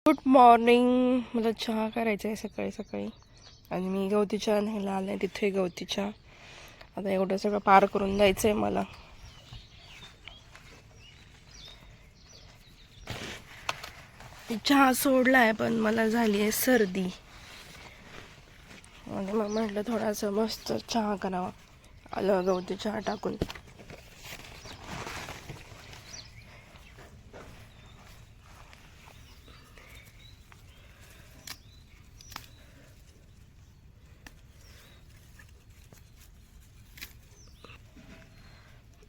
Good morning. मला चहा करायचा आहे सकाळी सकाळी आणि मी गवती चहा न्यायला आले. तिथे गवती चहा. आता एवढं सगळं पार करून जायचं आहे मला. चहा सोडला आहे पण मला झाली आहे सर्दी आणि मग म्हटलं थोडासा मस्त चहा करावा आलं गवती चहा टाकून.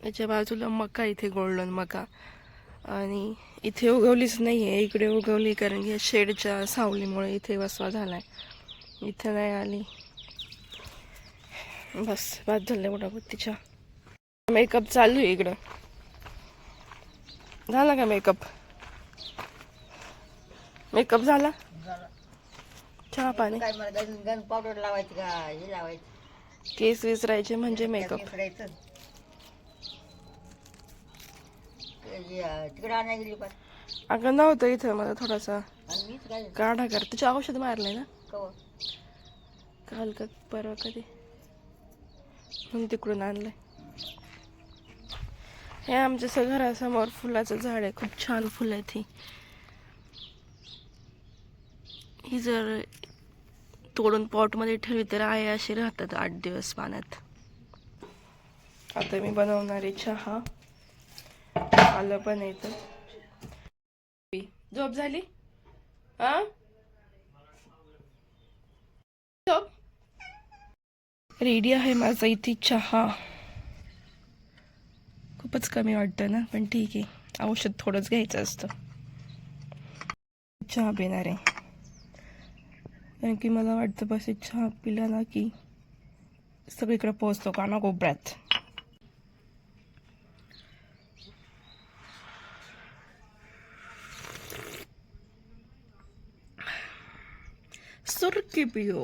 त्याच्या बाजूला मका, इथे गोल्डन मका, आणि इथे उगवलीच नाही आहे, इकडे उगवली कारण की शेडच्या सावलीमुळे इथे वसवा झालाय. इथे नाही आली. बस बाद झालं एवढा तिच्या. मेकअप चालू आहे इकडं. झाला का मेकअप? मेकअप झाला? चहा पाणी पावडर लावायची का हे लावायची? केस विसरायचे म्हणजे मेकअप. तिकडे आणायला गेली पण अगं नव्हतं इथं. मला थोडासा काढा कर. तुझे औषध मारलंय ना काल का परवा कधी, म्हणून तिकडून आणलंय. हे आमच्या घरासमोर फुलाचं झाड आहे. खूप छान फुलं आहेत ही जर तोडून पॉटमध्ये ठेवली तर आहे अशी राहतात 8 दिवस पाण्यात. आता मी बनवणारे चहा. आलं पण येतं. झोप झाली? हा झोप. रेडी आहे माझा इथे चहा. खूपच कमी वाटतं ना, पण ठीक आहे. औषध थोडंच घ्यायचं असतं. चहा पिणार आहे कारण की मला वाटतं बस चहा पिला ना की सगळीकडे पोहोचतो कानाकोपऱ्यात. सुर्खी पियो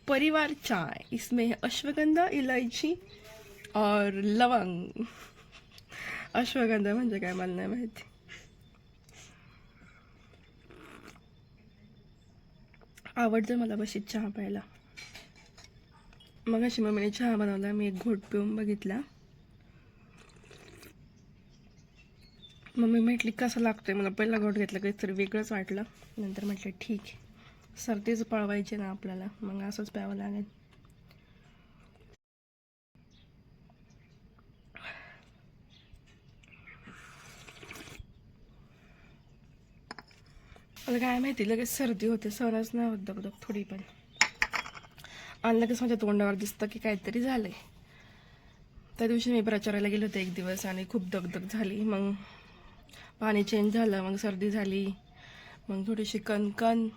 परिवार चाय. इसमें है अश्वगंधा, इलायची और लवंग. अश्वगंधा म्हणजे काय मला नाही माहिती. आवडतं मला बशी चहा प्यायला. मग अशी मम्मीने चहा बनवला. मी एक घोट पिऊन बघितला. मम्मी म्हटली कसं लागतोय. मला पहिला घोट घेतला काहीतरी वेगळंच वाटलं. नंतर म्हटलं ठीक आहे, सर्दीच पळवायची ना आपल्याला, मग असंच प्यावं लागेल. मला काय माहिती लगेच सर्दी होते. सहनच नाही होत दगदग थोडी पण. आणि लगेच माझ्या तोंडावर दिसतं की काहीतरी झालंय. त्या दिवशी मी प्रचाराला गेले होते 1 दिवस आणि खूप दगदग झाली. मग पाणी चेंज झालं, मग सर्दी झाली, मग थोडीशी कणकण.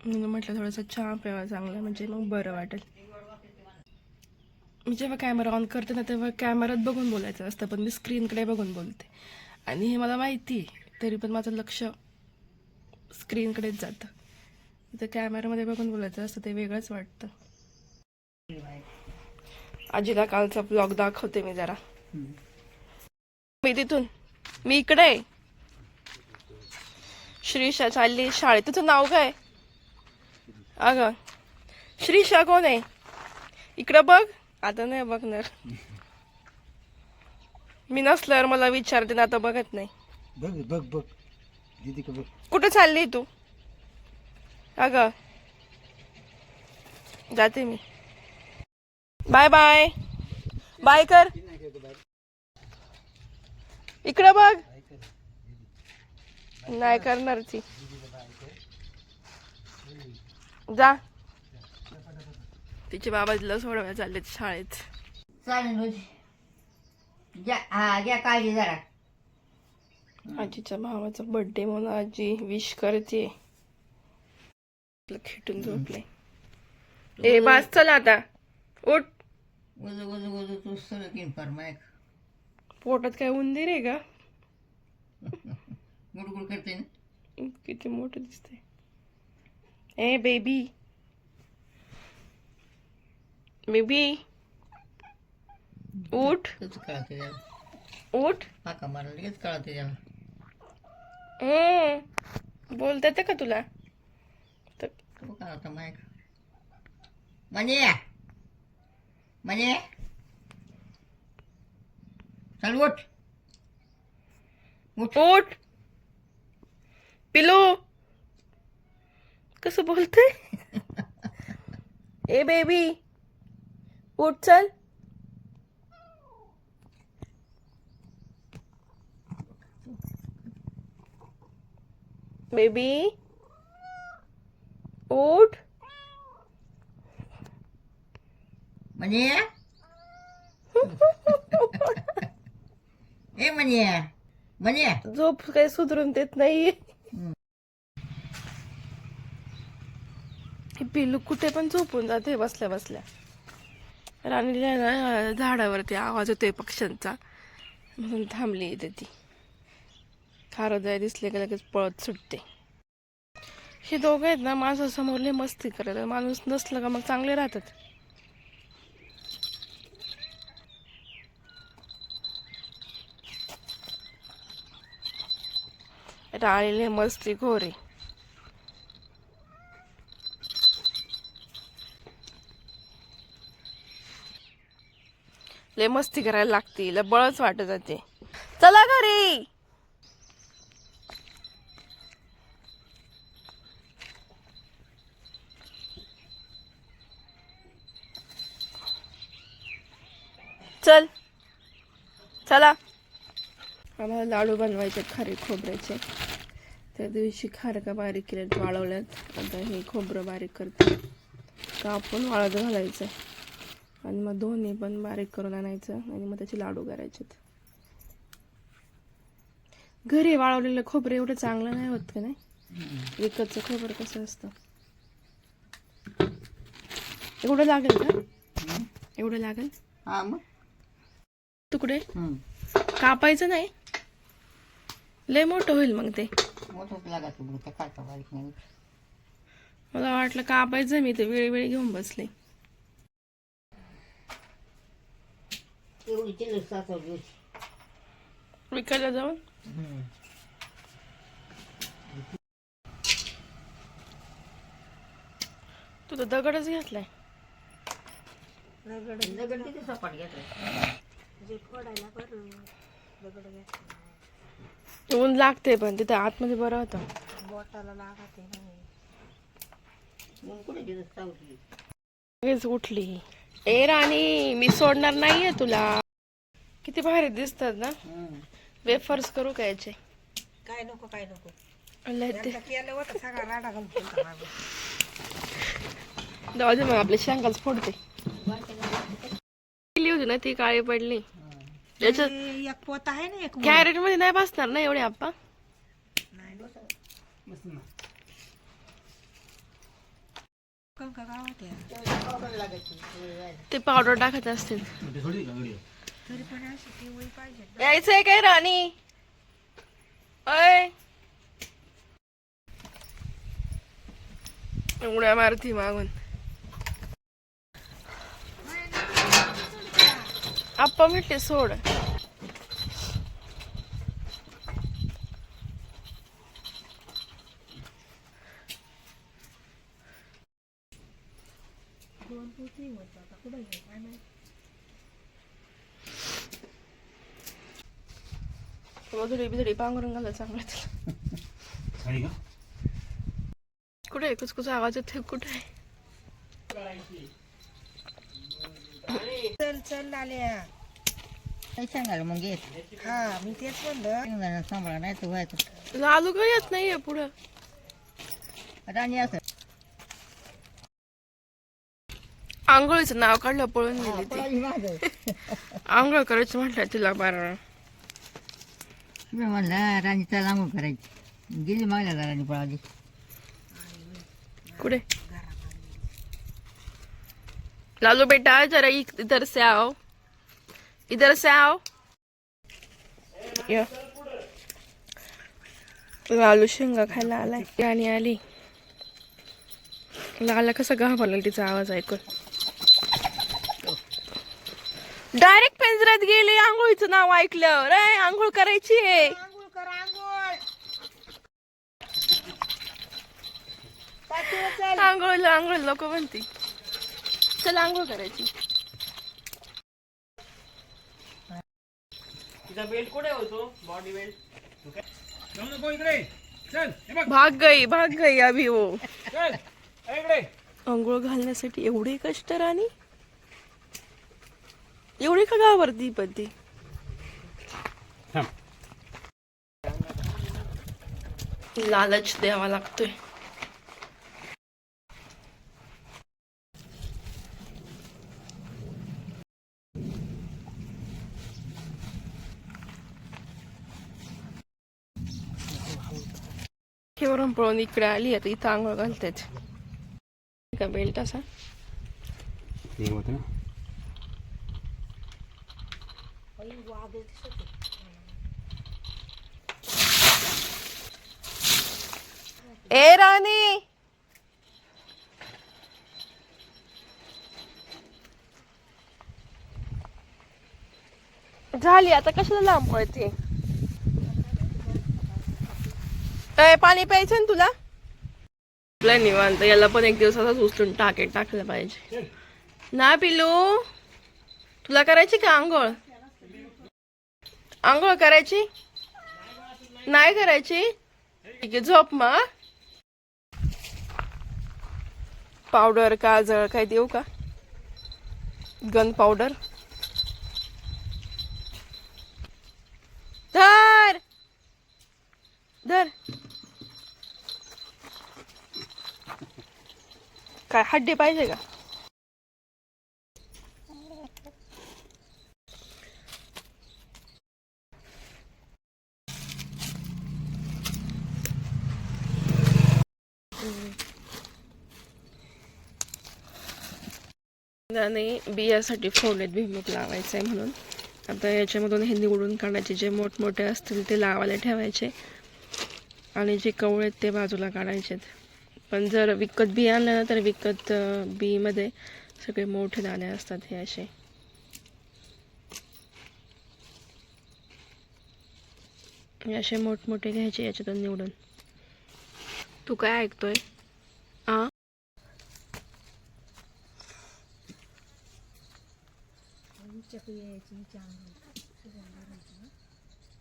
म्हटलं थोडंसं चहा प्यावा चांगला, म्हणजे मग बरं वाटेल. मी जेव्हा कॅमेरा ऑन करते ना तेव्हा कॅमेऱ्यात बघून बोलायचं असतं, पण मी स्क्रीनकडे बघून बोलते आणि हे मला माहिती. तरी पण माझं लक्ष स्क्रीनकडेच जातं. इथं कॅमेरामध्ये बघून बोलायचं असतं, ते वेगळंच वाटतं. आजीला कालचा ब्लॉग दाखवते मी जरा. मी तिथून मी इकडे. श्रीषा चालली शाळेत. तुझं नाव काय? अगं श्रीषा कोण आहे? इकडं बघ. आता नाही बघणार. मी नसल्यावर मला विचारते ना, आता बघत नाही. बघ बघ बघ दीदी का बघ. कुठं चालली तू? अगं जाते मी. Bye bye. बाय कर. इकडं बघ. नाही करणार ती. जा. तिचे बाबा तिला सोडवायला चाललेत शाळेत. चालेल घ्या काळजी जरा. आजीच्या भावाचा बर्थडे म्हणून आजी विश करते. खेटून झोपले. ए बास चल आता उठ. वजू वजू वजू तू सरळ तीन फार मायक. पोटात काय उंदीर आहे का? गुडगुड करते ना. किती मोठं दिसतंय. ए बेबी बेबी उठ तूच कळते उठ. हाका मारला लगेच कळते त्याला. बोलता येतं का तुला तर तू काय होता मायक म्हणे म्हणे चल उठ उठ उठ पिलो कसं बोलते ए बेबी उठ चल बेबी उठ म्हणे ए म्हणे म्हणे झोप काही सुधरून देत नाही पिल्लू कुठे पण झोपून जाते बसल्या बसल्या राणीला ना झाडावरती आवाज होतोय पक्ष्यांचा म्हणून थांबली येते ती खारोदय दिसले की लगेच पळत सुटते हे दोघं आहेत ना माणसासमोर लय मस्ती करतात माणूस नसलं का मग चांगले राहतात राणी लय मस्ती खोरे लय मस्ती करायला लागते हिला बळच वाटत जाते चला घरी चल चला आम्हाला लाडू बनवायचे खारे खोबऱ्याचे त्या दिवशी खारका बारीक केल्यात वाळवल्यात आता हे खोबरं बारीक करते कापून वाळत घालायचं आणि मग दोन्ही पण बारीक करून आणायचं आणि मग त्याचे लाडू करायचे घरी वाळवलेलं खोबरं एवढं चांगलं नाही होत का नाही विकतचं खोबरं कसं असतं एवढं लागेल का एवढं लागेल हा मग तुकडे कापायचं नाही लय मोठं होईल मग ते मोठंच लागत त्या खायचं बारीक नाही मला वाटलं कापायचं मी ते वेळी घेऊन बसले एवढी चिल्लर साचवली होती विकायला जाऊन तू तर दगडच घेतलाय दगड किती सपाट घेतलं ऊन लागते पण तिथं आतमध्ये बरं होतं बोटाला लागते मग कुठे दिवस चावली लगेच उठली ए राणी मी सोडणार नाहीये तुला किती भारी दिसतात ना वेफर्स करू का याचे काय नको काय नको लय ते केलं होतं सगळा राडा घालून जाऊ दे मग आपल्या शेंगाच फोडते केली होती ना ती काळी पडली त्याच्यात एक पोत आहे ना एक कॅरेट मध्ये नाही बसणार ना एवढे आप्पा ते पावडर टाकत असतील यायचंय काय राणी अय उड्या मारती मागून आप्पा म्हटले सोड मधुरी पांघरून घाला चांगलं तुला कुठे आहे कुचकुच आवाज येतोय कुठे आहे चल चल आल्या काय सांगाल मग येत हा मी तेच म्हणलं सांभाळा नाही तर व्हायचं लालू काही येत नाहीये पुढं राणी असं आंघोळीचं नाव काढलं पळून गेली ती आंघोळ करायचं म्हटलं तिला बारा मी म्हणलं राणीचा आंघोळ करायची गेली मागल्या राणी पळाली कुठे लालू बेटा जरा इधर से आओ इधर से आओ या लालू शेंगा खायला आलाय राणी आली लाला कसा घाबरला तिचा आवाज ऐकून डायरेक्ट पिंजऱ्यात गेली आंघोळीचं नाव ऐकलं रे आंघोळ करायची आहे आंघोळ आंघोळ लोक म्हणते. चल आंघोळ करायची. बेल्ट कुठे होतो बॉडी बेल्ट भाग गई अभी वो. इकडे आंघोळ घालण्यासाठी एवढे कष्ट राणी, एवढे का गावरती पण ती. लालच द्यावा लागतोय. वरून पळून इकडे आली आता इथं आंघोळ घालतेच का बेल्ट असा. हे होतं ना. ए राणी झाली आता कशाला लांब पळते. पाणी प्यायचं ना तुला. आपल्या निवांत याला पण एक दिवसाचाच उचलून टाकलं पाहिजे ना. पिलू तुला करायची का आंघोळ. आंघोळ करायची नाही करायची. ठीक आहे झोप मग. पावडर काजळ काय देऊ का. गन पावडर धर धर. काय हड्डी पाहिजे का. बियासाठी फोडलेत भुईमूग लावायचा आहे म्हणून. आता याच्यामधून हे निवडून काढायचे, जे मोठमोठे असतील ते लावायला ठेवायचे आणि जे कवळे आहेत ते बाजूला काढायचेत. पण जर विकत बी आणलं ना तर विकत बीमध्ये सगळे मोठे दाणे असतात. हे असे मोठमोठे घ्यायचे याच्यातून निवडून. तू काय ऐकतोय आ.